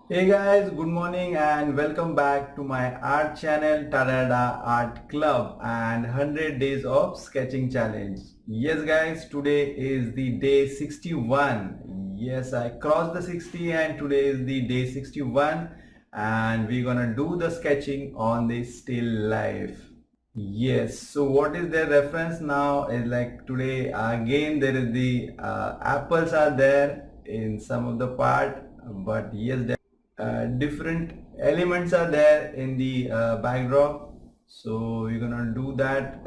Hey guys, good morning and welcome back to my art channel TADA-DADA Art Club and 100 days of sketching challenge. Yes guys, today is the day 61. Yes, I crossed the 60 and today is the day 61 and we're gonna do the sketching on the still life. Yes, so what is their reference now is like today again there is the apples are there in some of the part, but yes, different elements are there in the backdrop, so we're gonna do that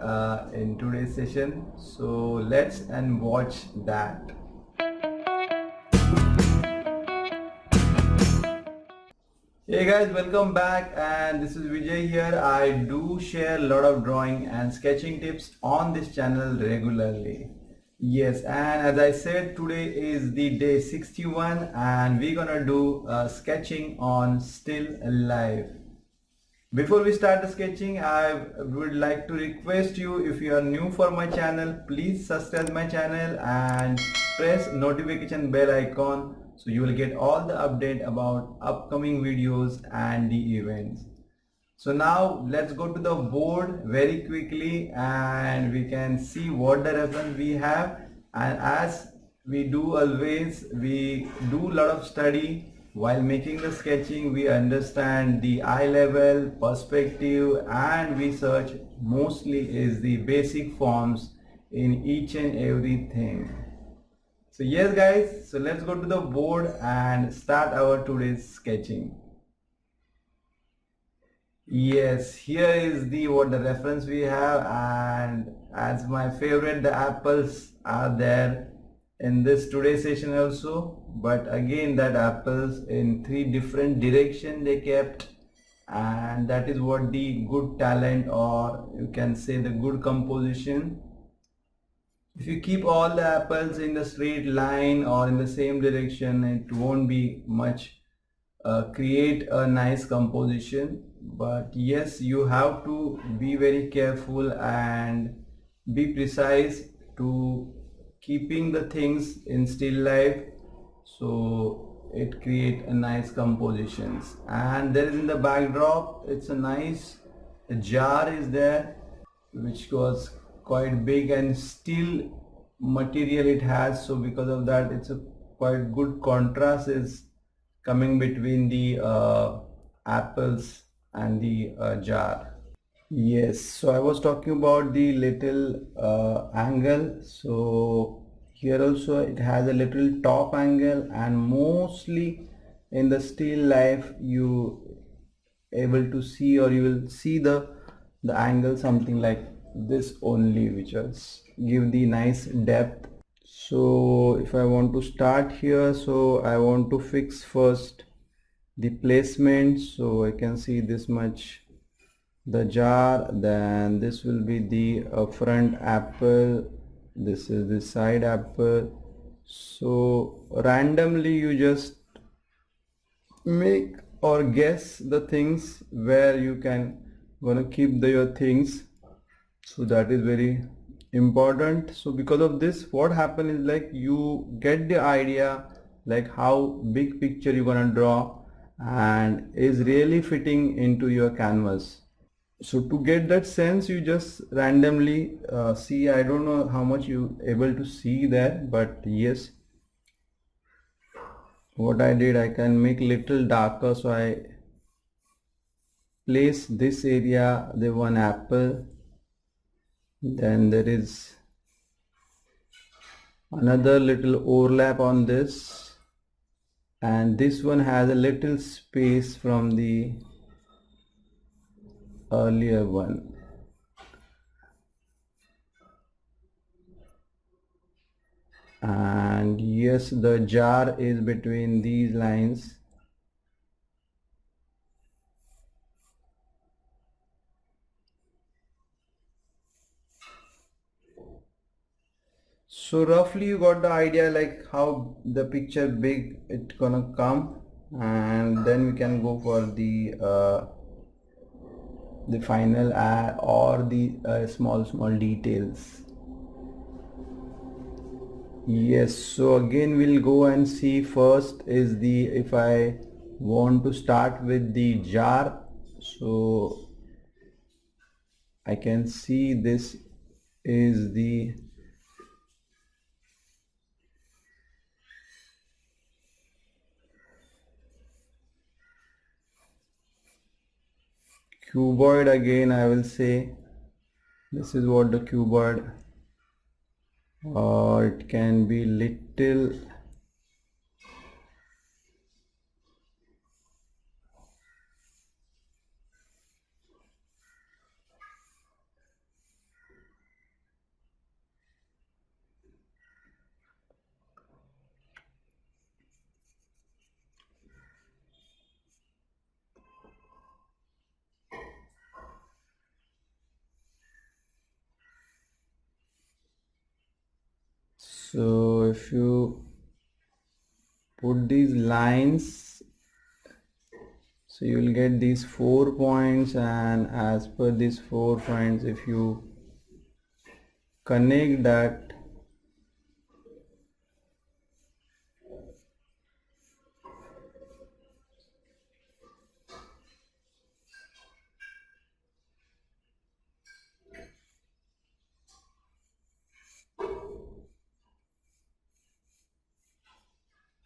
in today's session, so let's and watch that. Hey guys, welcome back and this is Vijay here. I do share a lot of drawing and sketching tips on this channel regularly. Yes, and as I said, today is the day 61 and we're gonna do sketching on still life. Before we start the sketching, I would like to request you, if you are new for my channel, please subscribe my channel and press notification bell icon so you will get all the update about upcoming videos and the events. So now let's go to the board very quickly and we can see what the reference we have, and as we do always, we do a lot of study while making the sketching. We understand the eye level, perspective, and we search mostly is the basic forms in each and everything. So yes guys, so let's go to the board and start our today's sketching. Yes, here is the what the reference we have, and as my favorite, the apples are there in this today's session also, but again that apples in three different direction they kept, and that is what the good talent, or you can say the good composition. If you keep all the apples in the straight line or in the same direction, it won't be much create a nice composition. But yes, you have to be very careful and be precise to keeping the things in still life, so it create a nice compositions. And there is in the backdrop, it's a nice jar is there which was quite big and steel material it has, so because of that it's a quite good contrast is coming between the apples and the jar. Yes, so I was talking about the little angle. So here also it has a little top angle, and mostly in the still life you able to see, or you will see the angle something like this only, which is give the nice depth. So if I want to start here, so I want to fix first the placement, so I can see this much the jar, then this will be the front apple, this is the side apple. So randomly you just make or guess the things where you can gonna keep your things, so that is very important. So because of this, what happen is like you get the idea like how big picture you're gonna draw and is really fitting into your canvas. So to get that sense, you just randomly see. I don't know how much you able to see that, but yes, what I did, I can make little darker. So I place this area, the one apple, then there is another little overlap on this, and this one has a little space from the earlier one. And yes, the jar is between these lines. So roughly you got the idea like how the picture big it gonna come, and then we can go for the final or the small details. Yes, so again we'll go and see first is the, if I want to start with the jar. So I can see this is the cuboid. Again I will say this is what the cuboid, or it can be little so if you put these lines, so you will get these 4 points, and as per these 4 points, if you connect that,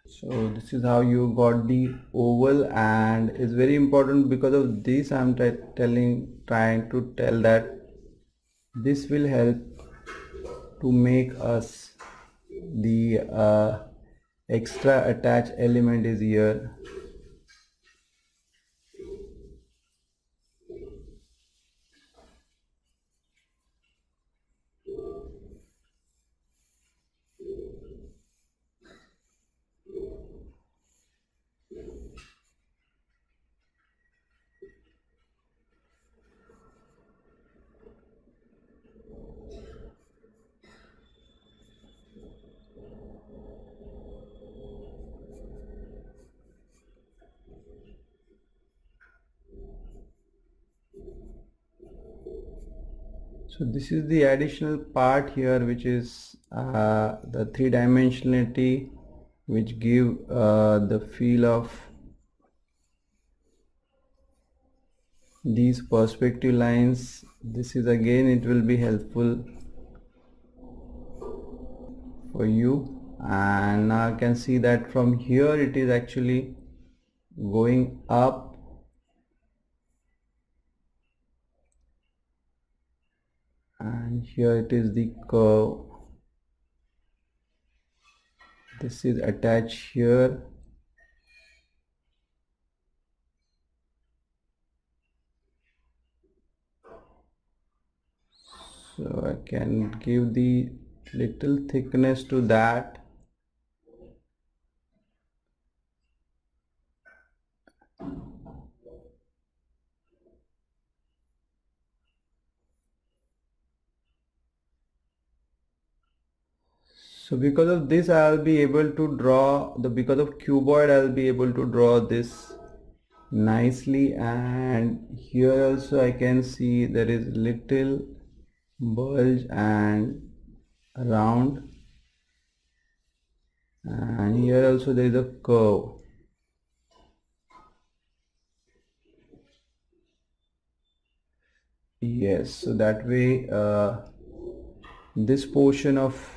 so this is how you got the oval. And it's very important, because of this I'm trying to tell that this will help to make us the extra attached element is here. So this is the additional part here, which is the three-dimensionality, which give the feel of these perspective lines. This is again, it will be helpful for you. And now I can see that from here it is actually going up, and here it is the curve. This is attached here. So I can give the little thickness to that. So because of this I'll be able to draw because of cuboid I'll be able to draw this nicely. And here also I can see there is little bulge and round, and here also there is a curve. Yes, so that way this portion of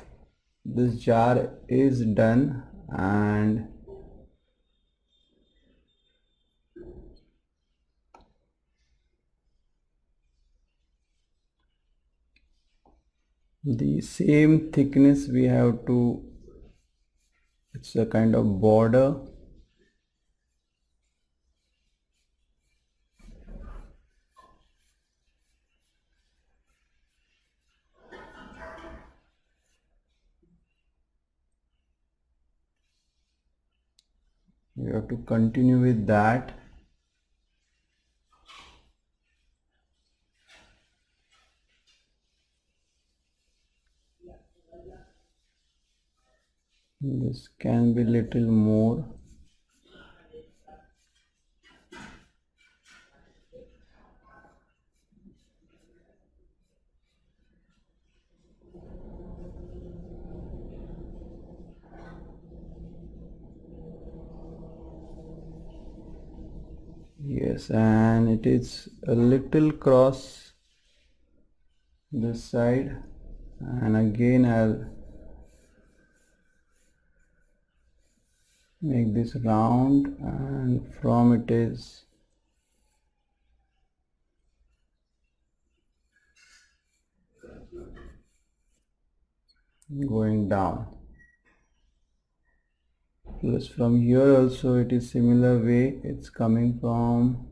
this jar is done. And the same thickness we have to, it's a kind of border. You have to continue with that. This can be little more. Yes, and it is a little cross this side, and again I'll make this round, and from it is going down. Plus from here also it is similar way, it's coming from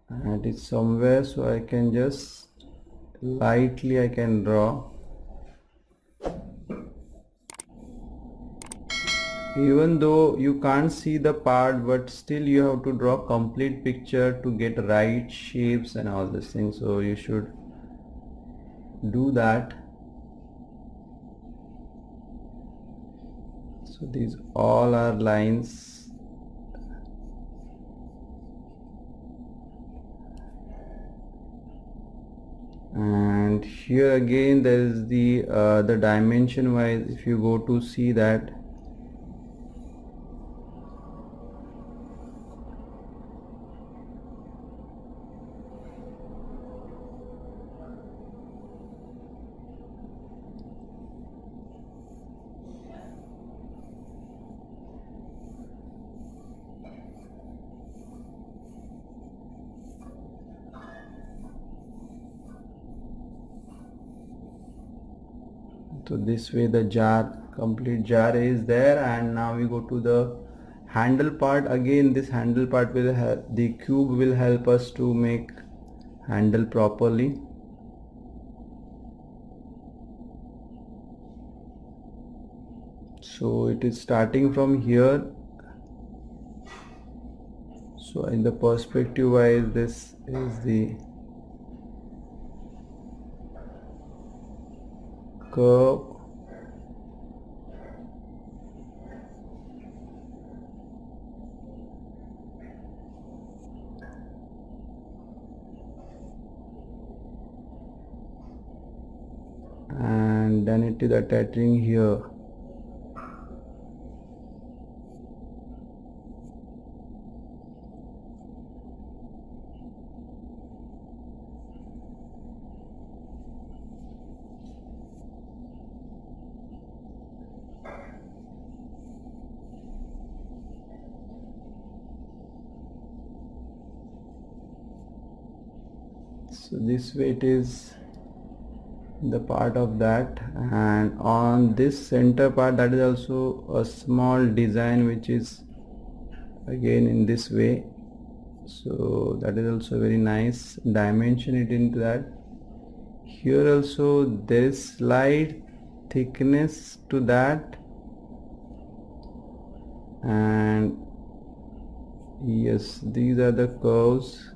and it's somewhere, so I can just lightly I can draw. Even though you can't see the part, but still you have to draw complete picture to get right shapes and all these things, so you should do that. So these all are lines, and here again there is the dimension wise, if you go to see that, so this way the complete jar is there. And now we go to the handle part. Again this handle part will have the cube will help us to make handle properly. So it is starting from here, so in the perspective wise this is the curve, and then it is attaching here. So this way it is the part of that, and on this center part that is also a small design which is again in this way, so that is also very nice. Dimension it into that. Here also there is slight thickness to that, and yes, these are the curves.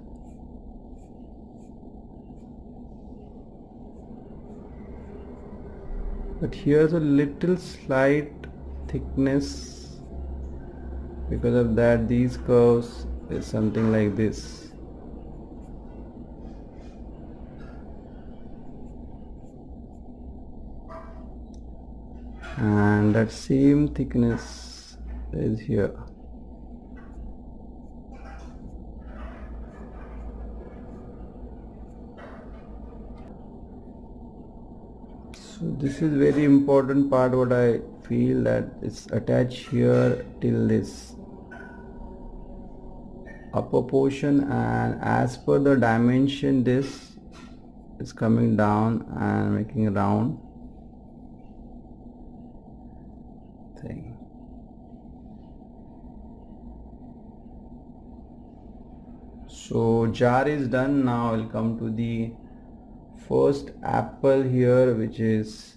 But here's a little slight thickness, because of that these curves is something like this. And that same thickness is here. So this is very important part, what I feel, that it's attached here till this upper portion, and as per the dimension this is coming down and making a round thing. So jar is done. Now I'll come to the first apple here, which is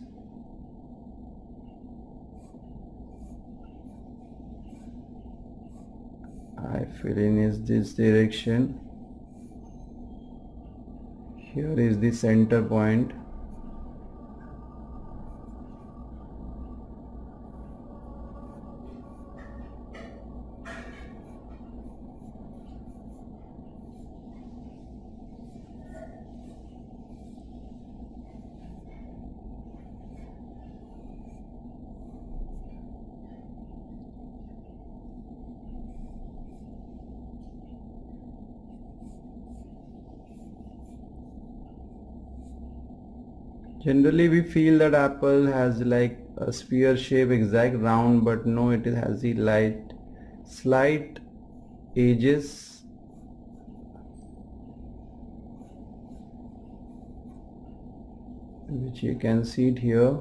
I fill in is this direction. Here is the center point. Generally we feel that apple has like a sphere shape, exact round, but no, it has the slight edges, which you can see it here.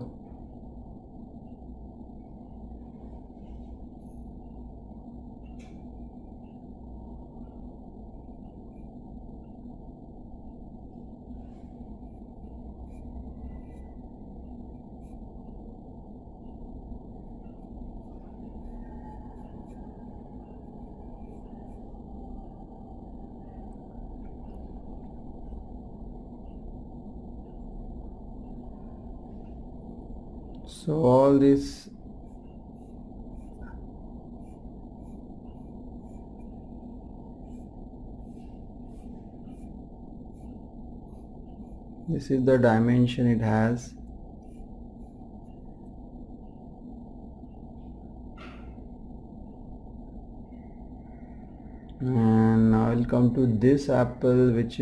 So all this is the dimension it has. And now I'll come to this apple, which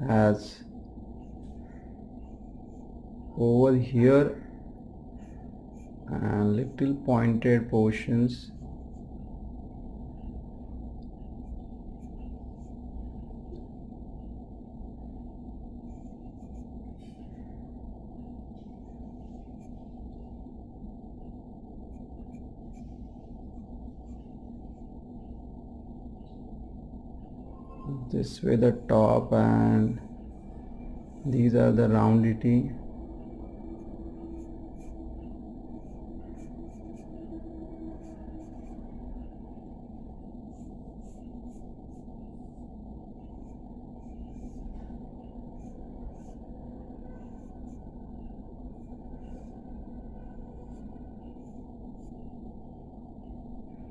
has over here and little pointed portions. This way the top, and these are the roundity.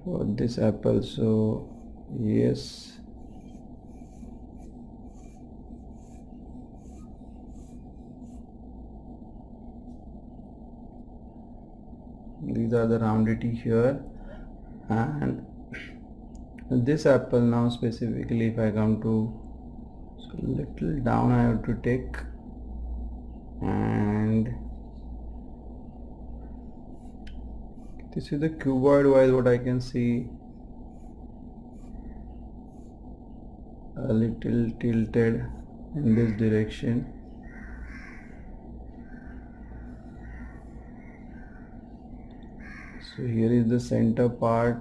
For this apple, so yes, these are the roundity here. And this apple now specifically, if I come to, so little down I have to take, and this is the cuboid wise what I can see, a little tilted in this direction. So here is the center part.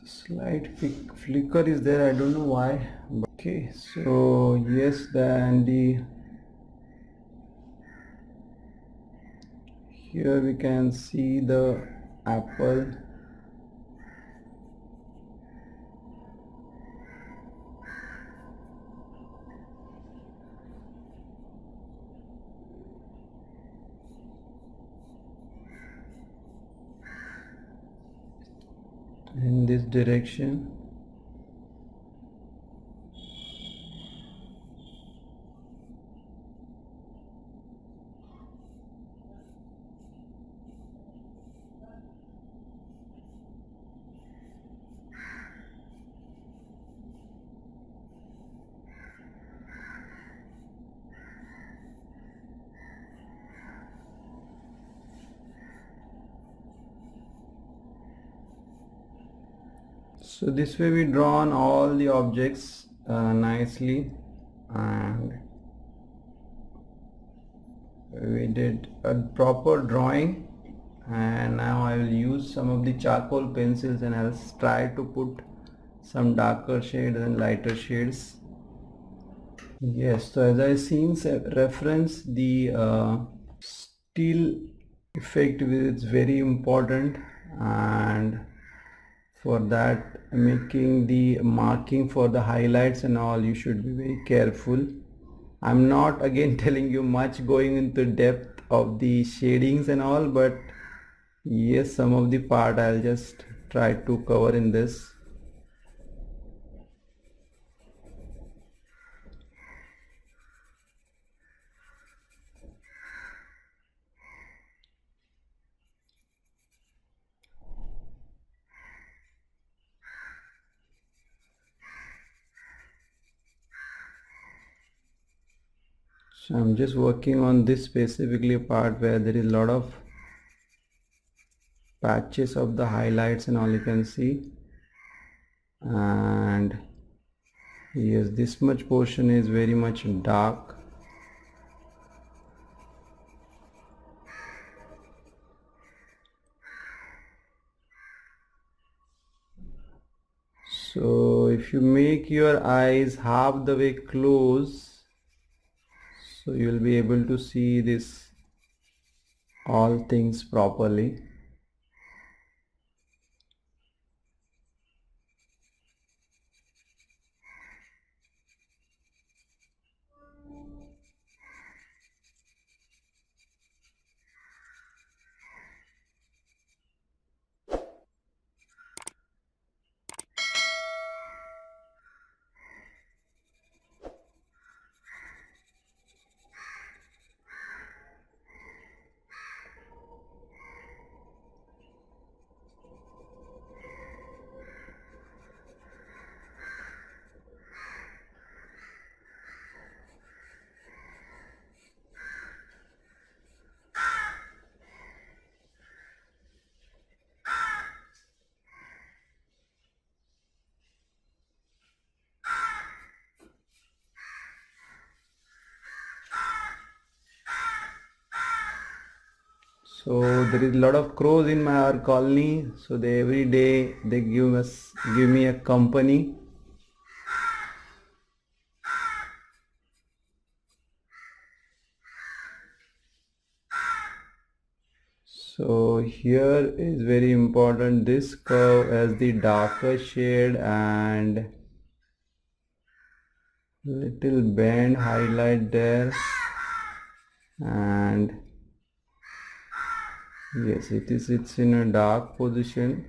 Slight flicker is there, I don't know why. Okay, so yes, here we can see the apple. In this direction. So this way we drawn all the objects nicely, and we did a proper drawing. And now I will use some of the charcoal pencils, and I'll try to put some darker shades and lighter shades. Yes, so as I seen reference, the steel effect is very important, and for that, making the marking for the highlights and all, you should be very careful. I'm not again telling you much going into depth of the shadings and all, but Yes, some of the part I'll just try to cover in this. So I'm just working on this specifically part where there is a lot of patches of the highlights and all you can see. And yes, this much portion is very much dark. So if you make your eyes half the way closed, so you will be able to see this all things properly. So there is a lot of crows in our colony, so they every day they give me a company. So here is very important, this curve has the darker shade and little band highlight there, and yes, it's in a dark position.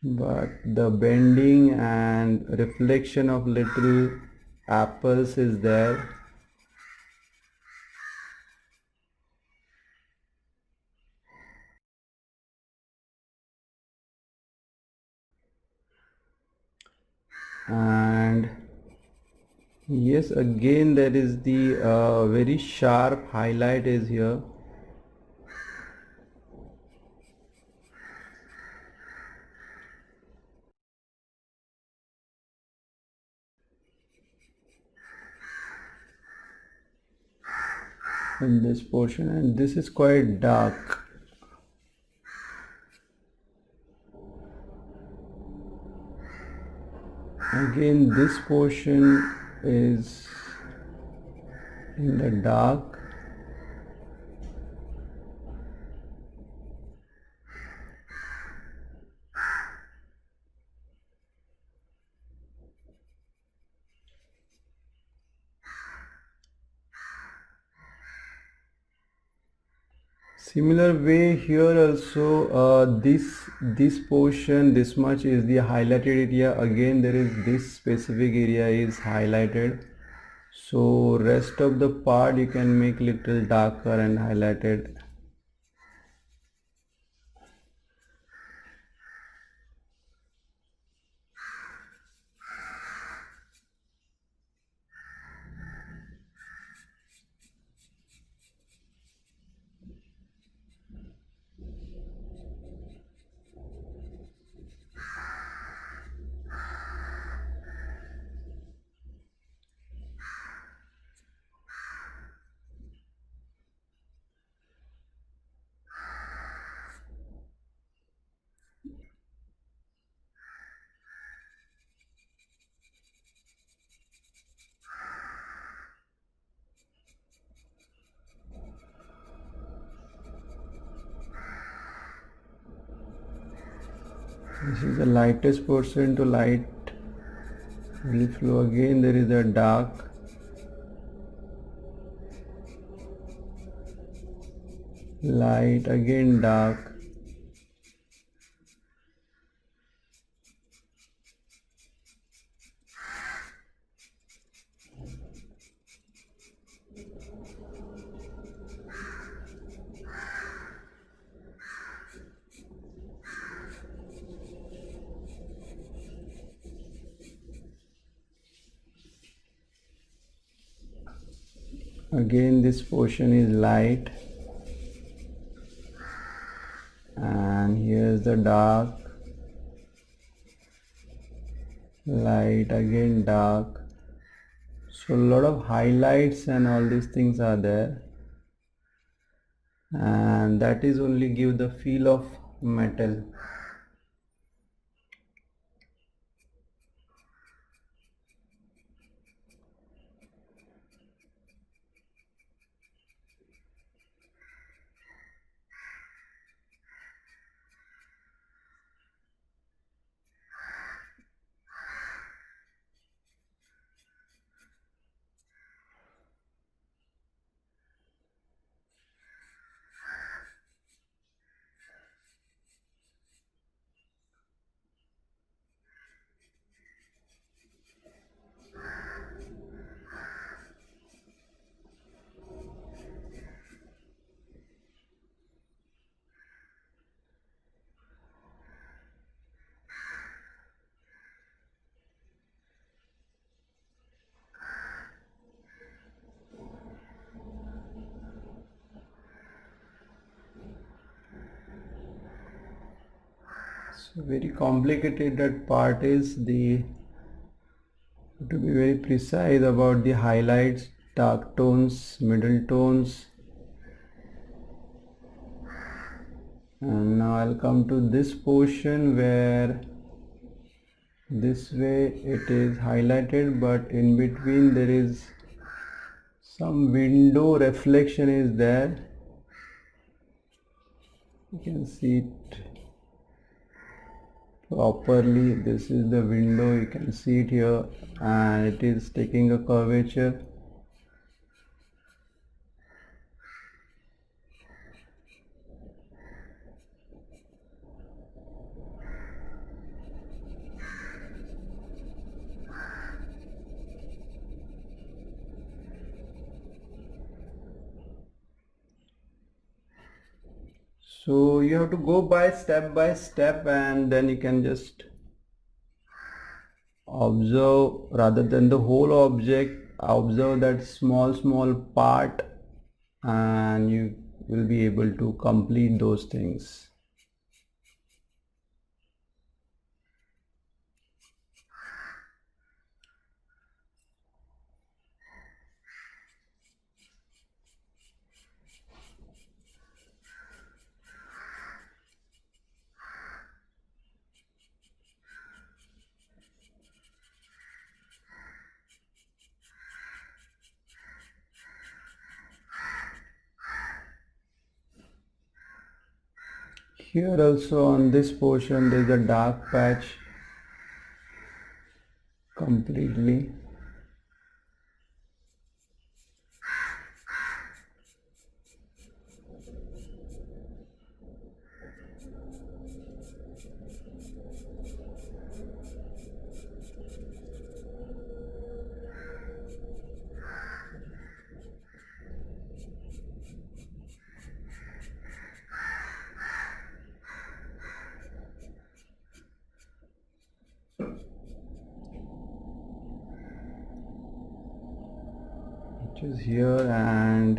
But the bending and reflection of little apples is there. And yes, again there is the very sharp highlight is here. In this portion, and this is quite dark. Again, this portion is in the dark. Similar way here also, this portion, this much is the highlighted area. Again there is this specific area is highlighted, so rest of the part you can make little darker and highlighted. This is the lightest portion to light will flow. Again there is a dark light, again dark. Again this portion is light, and here's the dark, light, again dark. So a lot of highlights and all these things are there, and that is only give the feel of metal. So very complicated that part is to be very precise about the highlights, dark tones, middle tones. And now I'll come to this portion where this way it is highlighted, but in between there is some window reflection is there. You can see it properly. This is the window, you can see it here, and it is taking a curvature. So you have to go by step, and then you can just observe, rather than the whole object, observe that small part, and you will be able to complete those things. Here also on this portion there is a dark patch completely. Which is here, and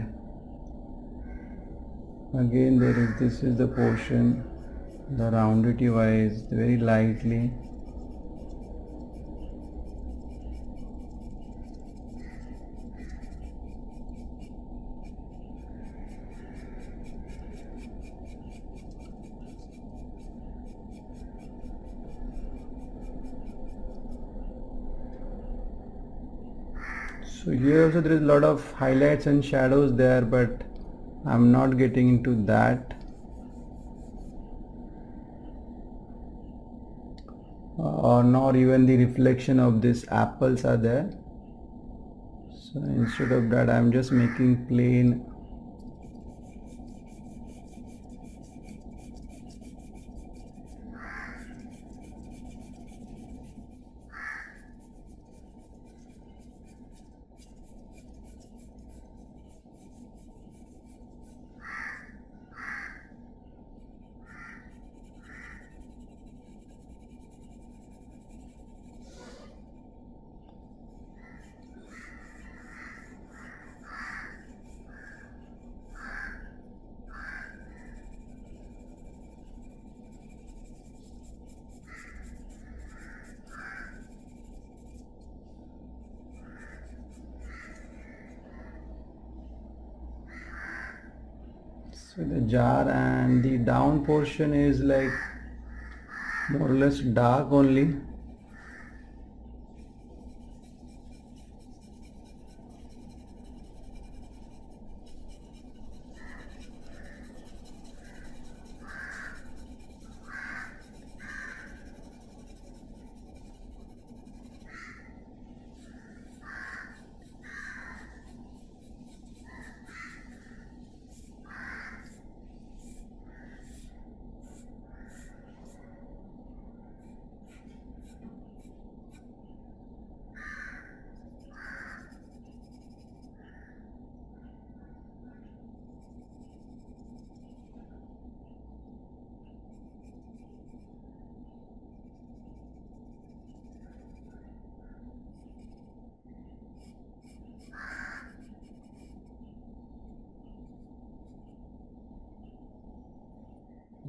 again this is the portion, the rounded wise, very lightly. So here also there is a lot of highlights and shadows there, but I'm not getting into that. Nor even the reflection of these apples are there. So instead of that I'm just making plain So the jar and the down portion is like more or less dark only.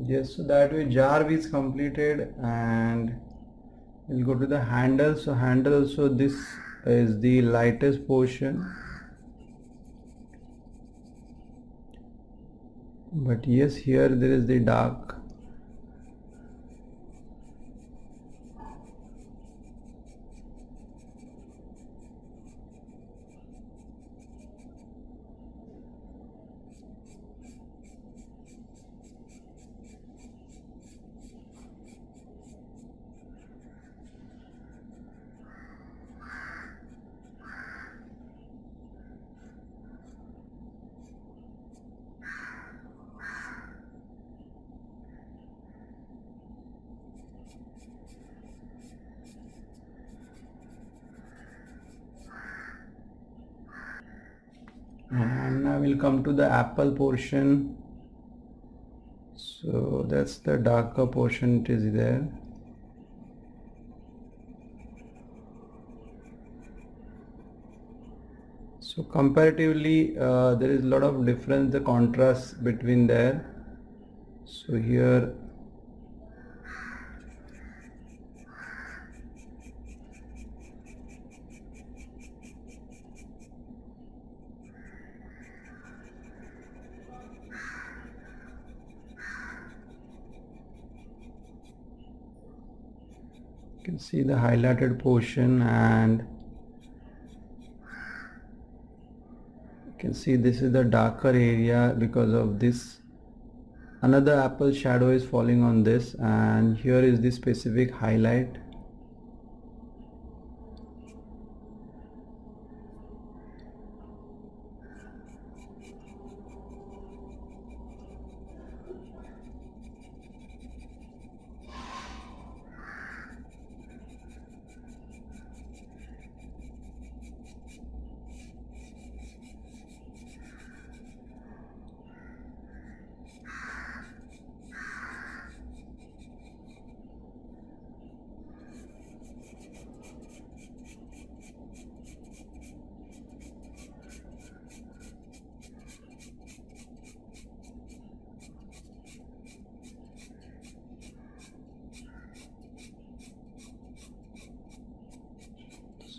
Yes, so that way jar is completed, and we'll go to the handle. So handle also, this is the lightest portion, but yes, here there is the dark. And now we'll come to the apple portion. So that's the darker portion, it is there. So comparatively, there is a lot of difference, the contrast between there. So here you can see the highlighted portion, and you can see this is the darker area because of this. Another apple shadow is falling on this, and here is the specific highlight.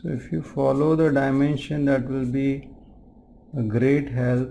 So if you follow the dimension, that will be a great help.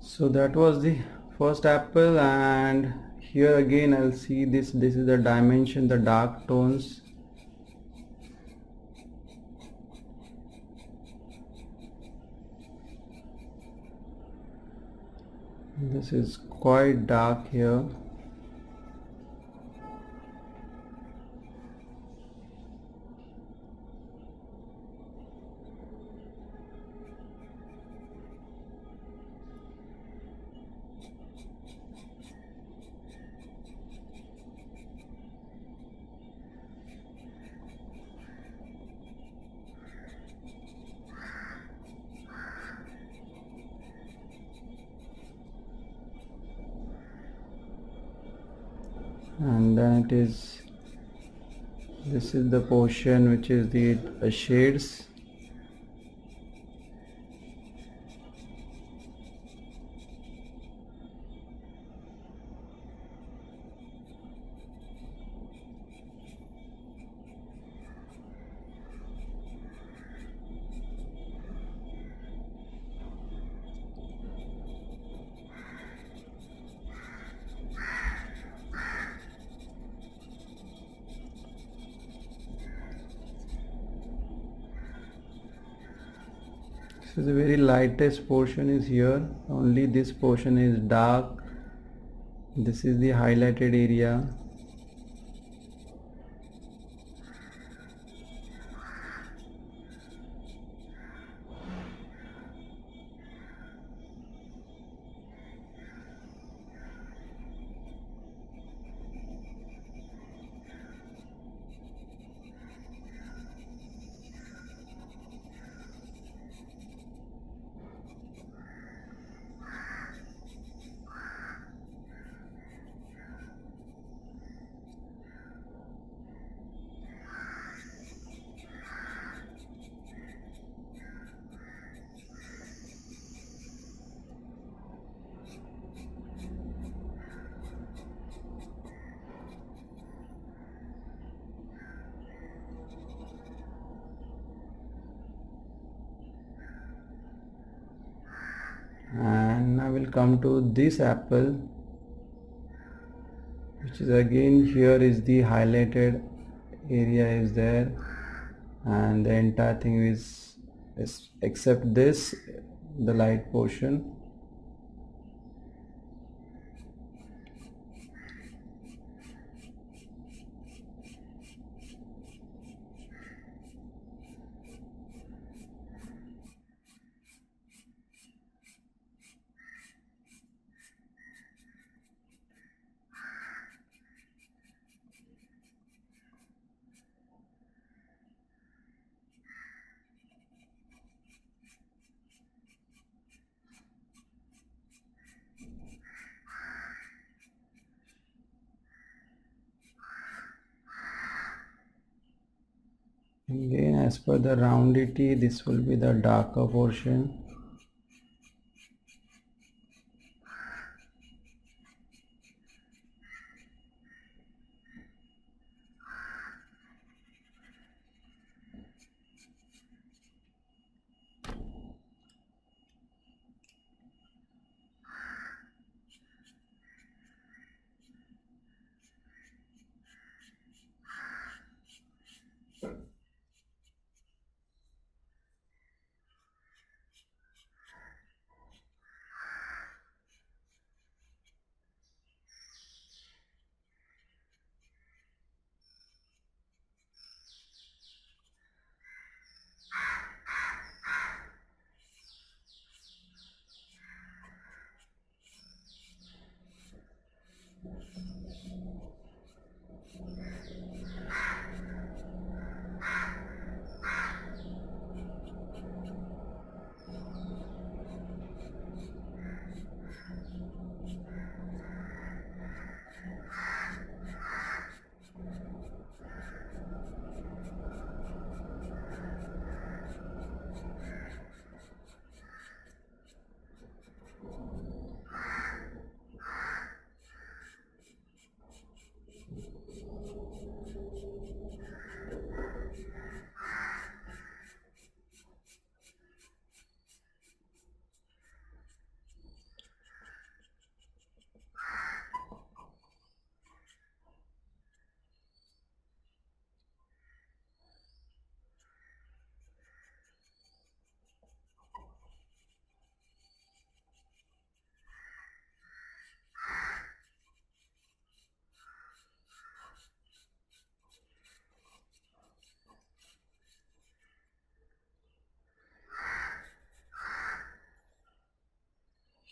So that was the first apple, and here again I'll see this is the dimension, the dark tones. This is quite dark here. And then this is the portion which is the shades. So the very lightest portion is here, only this portion is dark. This is the highlighted area. And I will come to this apple, which is again here is the highlighted area is there, and the entire thing is except this, the light portion. Again, as per the roundity, this will be the darker portion.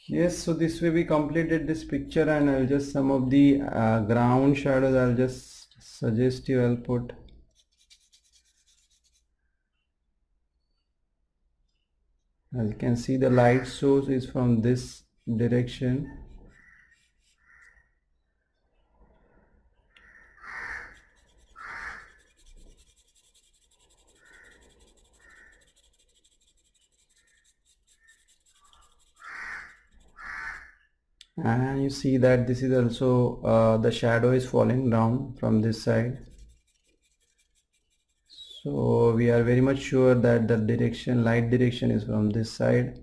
Yes, so this way we completed this picture, and I'll just some of the ground shadows I'll just suggest you. I'll put. As you can see, the light source is from this direction. And you see that this is also the shadow is falling down from this side. So we are very much sure that the direction, light direction, is from this side.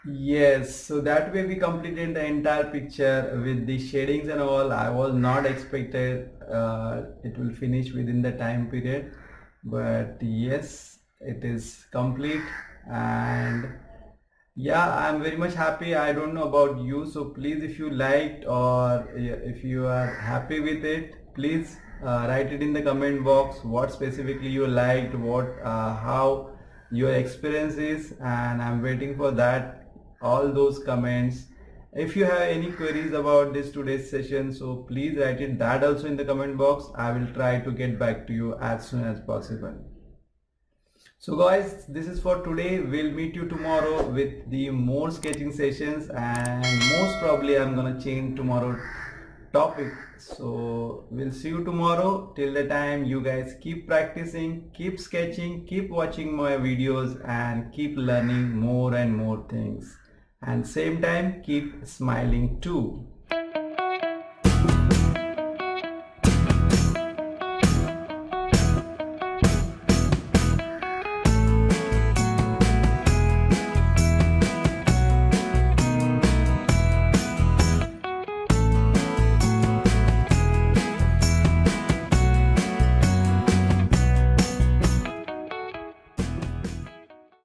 Yes, so that way we completed the entire picture with the shadings and all. I was not expected it will finish within the time period, but yes, it is complete. And yeah, I'm very much happy. I don't know about you, so please, if you liked or if you are happy with it, please write it in the comment box what specifically you liked, how your experience is, and I'm waiting for that, all those comments. If you have any queries about this today's session, so please write it that also in the comment box. I will try to get back to you as soon as possible. So guys, this is for today. We'll meet you tomorrow with the more sketching sessions, and most probably I'm gonna change tomorrow topic. So we'll see you tomorrow. Till the time, you guys keep practicing, keep sketching, keep watching my videos, and keep learning more and more things. And same time, keep smiling too.